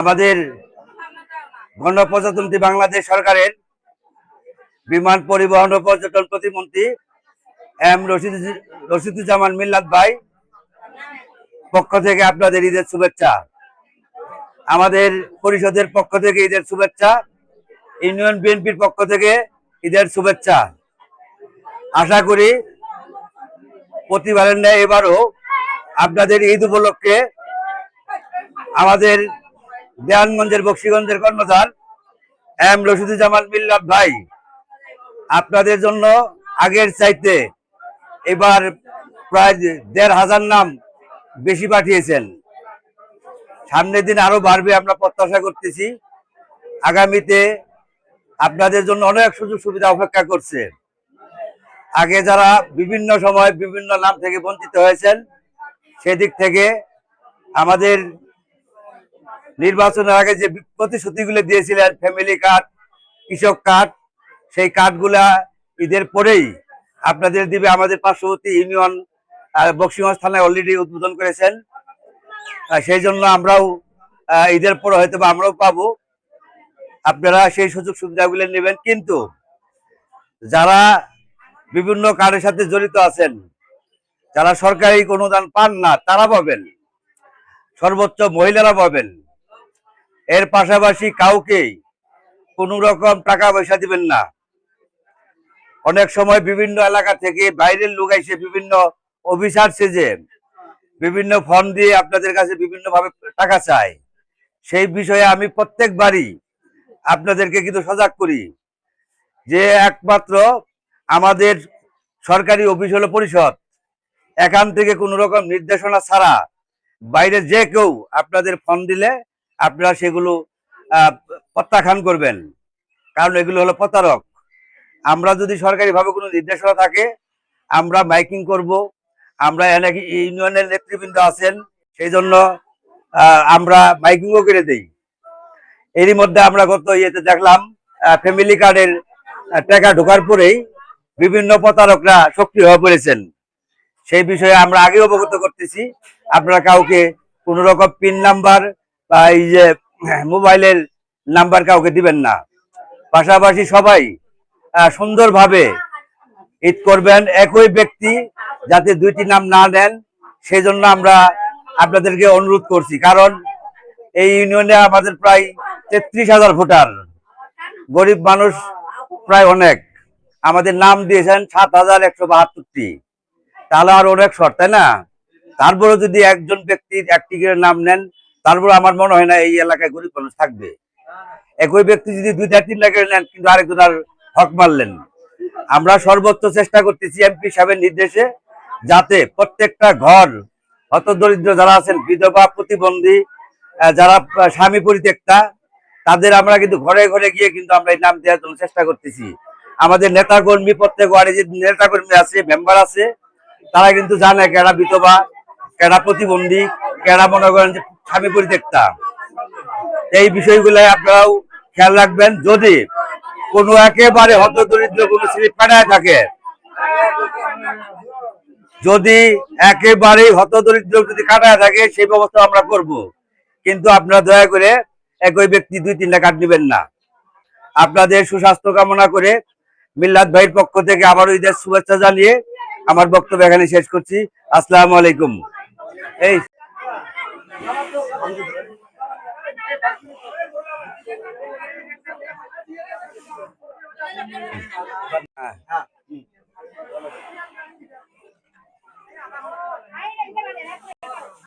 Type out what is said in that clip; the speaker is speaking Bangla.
আমাদের গণপ্রজাতন্ত্রী বাংলাদেশ সরকারের বিমান পরিবহন ও পর্যটন প্রতিমন্ত্রী এম রশিদুজ্জামান মিল্লাত ভাই পক্ষ থেকে আপনাদের ঈদের শুভেচ্ছা। আমাদের পরিষদের পক্ষ থেকে ঈদের শুভেচ্ছা, ইউনিয়ন বিএনপির পক্ষ থেকে ঈদের শুভেচ্ছা। আশা করি প্রতিবারের ন্যায় এবারও আপনাদের ঈদ উপলক্ষে আমাদের দেওয়ানগঞ্জের বক্সিগঞ্জের কর্ণধার এম রশিদুজ্জামান মিল্লাত ভাই আপনাদের জন্য আগের চাইতে এবার প্রায় ১,৫০০ নাম বেশি পাঠিয়েছেন। সামনের দিন আরো বাড়বে আমরা প্রত্যাশা করতেছি। আগামীতে আপনাদের জন্য অনেক সুযোগ সুবিধা অপেক্ষা করছে। আগে যারা বিভিন্ন সময় বিভিন্ন নাম থেকে বঞ্চিত হয়েছেন, সেদিক থেকে আমাদের নির্বাচনের আগে যে প্রতিশ্রুতিগুলো দিয়েছিলেন, ফ্যামিলি কার্ড, কৃষক কার্ড, সেই কার্ডগুলা ঈদের পরেই আপনাদের দিবে আমাদের পার্শ্ববর্তী ইউনিয়ন বক্সিগঞ্জ থানায় অলরেডি উদ্বোধন করেছেন। সেই জন্য আমরাও ঈদের পর হয়তো আমরাও পাবো। আপনারা সেই সুযোগ সুবিধাগুলো নেবেন। কিন্তু যারা বিভিন্ন কার্ডের সাথে জড়িত আছেন, যারা সরকারি অনুদান পান না, তারা পাবেন, সর্বোচ্চ মহিলারা পাবেন। এর পাশাপাশি কাউকে কোনো রকম টাকা পয়সা দিবেন না। অনেক সময় বিভিন্ন এলাকা থেকে বাইরের লোক এসে বিভিন্ন অফিসার সেজে বিভিন্ন ফর্ম দিয়ে আপনাদের কাছে বিভিন্ন ভাবে টাকা চায়। সেই বিষয়ে আমি প্রত্যেকবারই আপনাদেরকে কিন্তু সজাগ করি যে একমাত্র আমাদের সরকারি অফিস হলো পরিষদ। এখান থেকে কোনো রকম নির্দেশনা ছাড়া বাইরে যে কেউ আপনাদের ফর্ম দিলে আপনারা সেগুলো প্রত্যাখ্যান করবেন, কারণ এগুলো হলো প্রতারক। আমরা যদি সরকারিভাবে কোনো নির্দেশনা থাকে আমরা মাইকিং করব। আমরা নাকি ইউনিয়নের নেতৃবৃন্দ আছেন, সেই জন্য আমরা মাইকিংও করে দিই। এরই মধ্যে আমরা গত ইয়েতে দেখলাম ফ্যামিলি কার্ডের টাকা ঢোকার পরেই বিভিন্ন প্রতারকরা সক্রিয় হয়ে পড়েছেন। সেই বিষয়ে আমরা আগে অবগত করতেছি, আপনারা কাউকে কোনো রকম পিন নাম্বার বা এই যে মোবাইলের নাম্বার কাউকে দিবেন না। পাশাপাশি সবাই সুন্দরভাবে ঈদ করবেন। একই ব্যক্তি যাতে দুইটি নাম না নেন, সেই জন্য আমরা আপনাদেরকে অনুরোধ করছি। কারণ এই ইউনিয়নে আমাদের প্রায় ৩৩,০০০ ভোটার, গরিব মানুষ প্রায় অনেক। আমাদের নাম দিয়েছেন ৭,১৭২টি, তাহলে আর অনেক শর্ট, তাই না? তারপরে যদি একজন ব্যক্তির একটি করে নাম নেন, তারপরে আমার মনে হয় না এই এলাকায় গরিব মানুষ থাকবে। একই ব্যক্তি যদি ২-৩টা করে নেন, কিন্তু আরেকজন আর হক মারলেন। আমরা সর্বোচ্চ চেষ্টা করতেছি এমপি সাহেবের নির্দেশে, যাতে প্রত্যেকটা ঘর, হতদরিদ্র যারা আছেন, বিধবা, প্রতিবন্ধী, যারা স্বামী পরিত্যক্তা, তাদের আমরা কিন্তু ঘরে ঘরে গিয়ে কিন্তু আমরা এই নাম দেওয়ার জন্য চেষ্টা করতেছি। আমাদের নেতা কর্মী, প্রত্যেক ওয়ার্ডে যে নেতা কর্মী আছে, মেম্বার আছে, তারা কিন্তু জানে কেডা বিধবা, কেডা প্রতিবন্ধী, কেডা মনে করেন যে স্বামী পরিত্যক্তা। এই বিষয়গুলো আপনারাও খেয়াল রাখবেন। যদি কোনো একেবারে হতদরিদ্র কোনো স্লিপ কাটায় থাকে, যদি একেবারেই হতদরিদ্র যদি কাটায় থাকে, সেই ব্যবস্থা আমরা করব। কিন্তু আপনারা দয়া করে একই ব্যক্তি ২-৩টা কার্ড নেবেন না। আপনাদের সুস্বাস্থ্য কামনা করে মিল্লাত ভাইয়ের পক্ষ থেকে আবারও ঈদের শুভেচ্ছা জানিয়ে আমার বক্তব্য এখানে শেষ করছি। আসসালামু আলাইকুম। এই